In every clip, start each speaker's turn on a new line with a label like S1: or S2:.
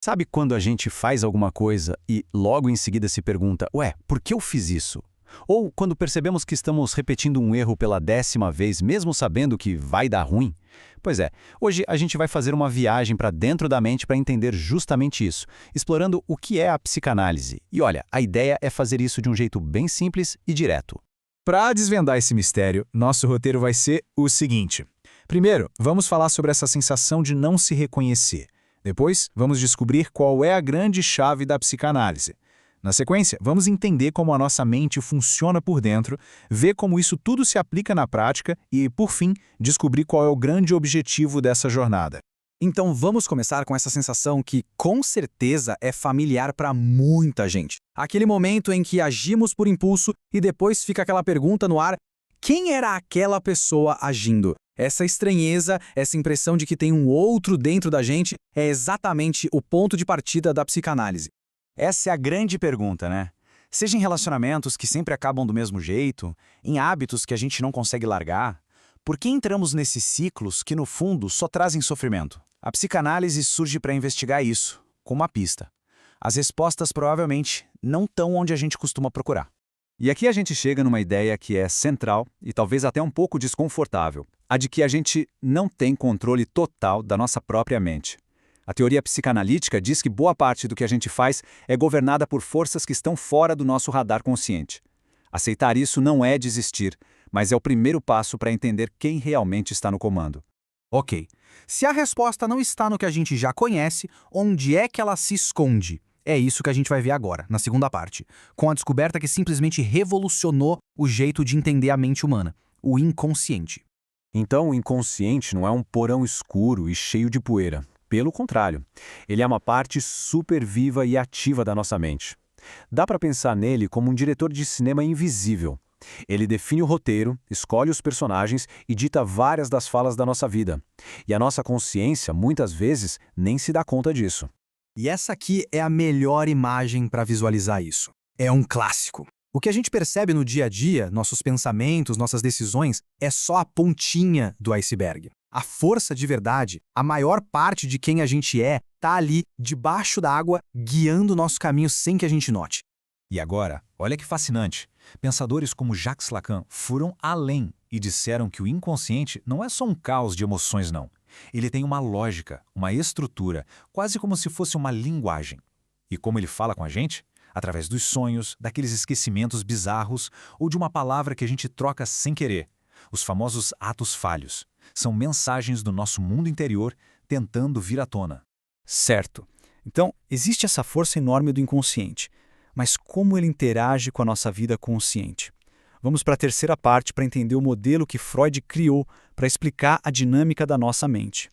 S1: Sabe quando a gente faz alguma coisa e logo em seguida se pergunta, ué, por que eu fiz isso? Ou quando percebemos que estamos repetindo um erro pela 10ª vez, mesmo sabendo que vai dar ruim? Pois é, hoje a gente vai fazer uma viagem para dentro da mente para entender justamente isso, explorando o que é a psicanálise. E olha, a ideia é fazer isso de um jeito bem simples e direto.
S2: Para desvendar esse mistério, nosso roteiro vai ser o seguinte. Primeiro, vamos falar sobre essa sensação de não se reconhecer. Depois, vamos descobrir qual é a grande chave da psicanálise. Na sequência, vamos entender como a nossa mente funciona por dentro, ver como isso tudo se aplica na prática e, por fim, descobrir qual é o grande objetivo dessa jornada.
S3: Então vamos começar com essa sensação que, com certeza, é familiar para muita gente. Aquele momento em que agimos por impulso e depois fica aquela pergunta no ar: quem era aquela pessoa agindo? Essa estranheza, essa impressão de que tem um outro dentro da gente, é exatamente o ponto de partida da psicanálise.
S1: Essa é a grande pergunta, né? Seja em relacionamentos que sempre acabam do mesmo jeito, em hábitos que a gente não consegue largar, por que entramos nesses ciclos que, no fundo, só trazem sofrimento? A psicanálise surge para investigar isso, com uma pista. As respostas provavelmente não estão onde a gente costuma procurar. E aqui a gente chega numa ideia que é central e talvez até um pouco desconfortável, a de que a gente não tem controle total da nossa própria mente. A teoria psicanalítica diz que boa parte do que a gente faz é governada por forças que estão fora do nosso radar consciente. Aceitar isso não é desistir, mas é o primeiro passo para entender quem realmente está no comando.
S3: Ok, se a resposta não está no que a gente já conhece, onde é que ela se esconde? É isso que a gente vai ver agora, na segunda parte, com a descoberta que simplesmente revolucionou o jeito de entender a mente humana, o inconsciente.
S1: Então, o inconsciente não é um porão escuro e cheio de poeira. Pelo contrário, ele é uma parte super viva e ativa da nossa mente. Dá para pensar nele como um diretor de cinema invisível. Ele define o roteiro, escolhe os personagens e dita várias das falas da nossa vida. E a nossa consciência, muitas vezes, nem se dá conta disso.
S3: E essa aqui é a melhor imagem para visualizar isso. É um clássico. O que a gente percebe no dia a dia, nossos pensamentos, nossas decisões, é só a pontinha do iceberg. A força de verdade, a maior parte de quem a gente é, está ali, debaixo da água, guiando o nosso caminho sem que a gente note.
S2: E agora, olha que fascinante. Pensadores como Jacques Lacan foram além e disseram que o inconsciente não é só um caos de emoções, não. Ele tem uma lógica, uma estrutura, quase como se fosse uma linguagem. E como ele fala com a gente? Através dos sonhos, daqueles esquecimentos bizarros ou de uma palavra que a gente troca sem querer. Os famosos atos falhos. São mensagens do nosso mundo interior tentando vir à tona.
S3: Certo. Então, existe essa força enorme do inconsciente. Mas como ele interage com a nossa vida consciente? Vamos para a terceira parte para entender o modelo que Freud criou para explicar a dinâmica da nossa mente.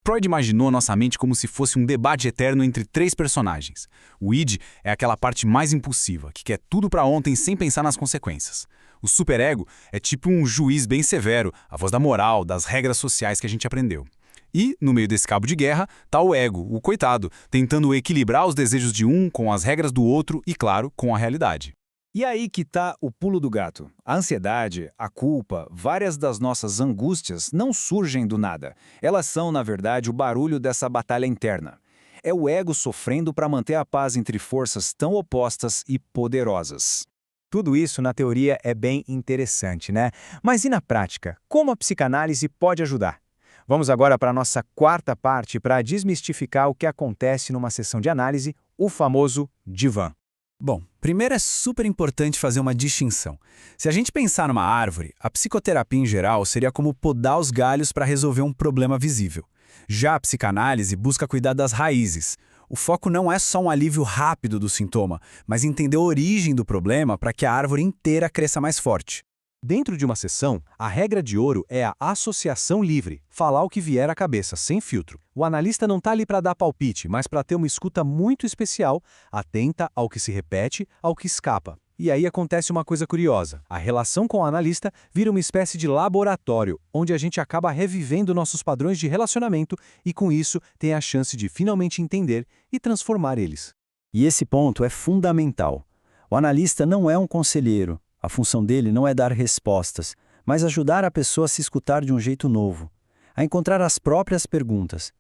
S4: Freud imaginou nossa mente como se fosse um debate eterno entre 3 personagens. O id é aquela parte mais impulsiva, que quer tudo para ontem sem pensar nas consequências. O superego é tipo um juiz bem severo, a voz da moral, das regras sociais que a gente aprendeu. E, no meio desse cabo de guerra, tá o ego, o coitado, tentando equilibrar os desejos de um com as regras do outro e, claro, com a realidade.
S2: E aí que tá o pulo do gato. A ansiedade, a culpa, várias das nossas angústias não surgem do nada. Elas são, na verdade, o barulho dessa batalha interna. É o ego sofrendo para manter a paz entre forças tão opostas e poderosas.
S5: Tudo isso, na teoria, é bem interessante, né? Mas e na prática? Como a psicanálise pode ajudar? Vamos agora para a nossa quarta parte para desmistificar o que acontece numa sessão de análise, o famoso divã.
S1: Bom, primeiro é super importante fazer uma distinção. Se a gente pensar numa árvore, a psicoterapia em geral seria como podar os galhos para resolver um problema visível. Já a psicanálise busca cuidar das raízes. O foco não é só um alívio rápido do sintoma, mas entender a origem do problema para que a árvore inteira cresça mais forte.
S6: Dentro de uma sessão, a regra de ouro é a associação livre, falar o que vier à cabeça, sem filtro. O analista não está ali para dar palpite, mas para ter uma escuta muito especial, atenta ao que se repete, ao que escapa. E aí acontece uma coisa curiosa. A relação com o analista vira uma espécie de laboratório, onde a gente acaba revivendo nossos padrões de relacionamento e, com isso, tem a chance de finalmente entender e transformar eles.
S7: E esse ponto é fundamental. O analista não é um conselheiro. A função dele não é dar respostas, mas ajudar a pessoa a se escutar de um jeito novo, a encontrar as próprias perguntas.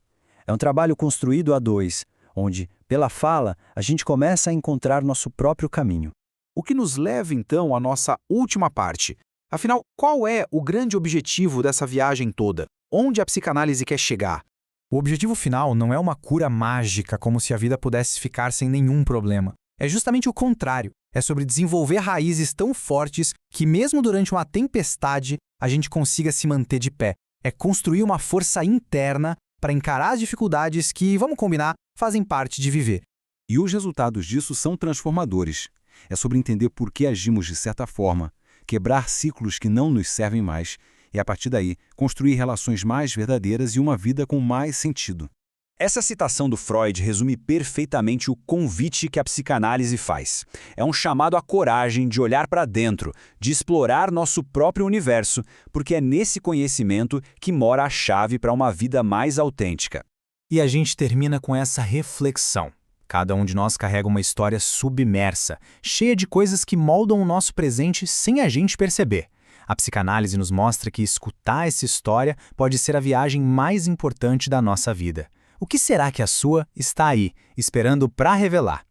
S7: É um trabalho construído a dois, onde, Pela fala, a gente começa a encontrar nosso próprio caminho.
S3: O que nos leva, então, à nossa última parte. Afinal, qual é o grande objetivo dessa viagem toda? Onde a psicanálise quer chegar?
S8: O objetivo final não é uma cura mágica, como se a vida pudesse ficar sem nenhum problema. É justamente o contrário. É sobre desenvolver raízes tão fortes que, mesmo durante uma tempestade, a gente consiga se manter de pé. É construir uma força interna para encarar as dificuldades que, vamos combinar, fazem parte de viver.
S4: E os resultados disso são transformadores. É sobre entender por que agimos de certa forma, quebrar ciclos que não nos servem mais e, a partir daí, construir relações mais verdadeiras e uma vida com mais sentido.
S1: Essa citação do Freud resume perfeitamente o convite que a psicanálise faz. É um chamado à coragem de olhar para dentro, de explorar nosso próprio universo, porque é nesse conhecimento que mora a chave para uma vida mais autêntica.
S8: E a gente termina com essa reflexão. Cada um de nós carrega uma história submersa, cheia de coisas que moldam o nosso presente sem a gente perceber. A psicanálise nos mostra que escutar essa história pode ser a viagem mais importante da nossa vida. O que será que a sua está aí, esperando para revelar?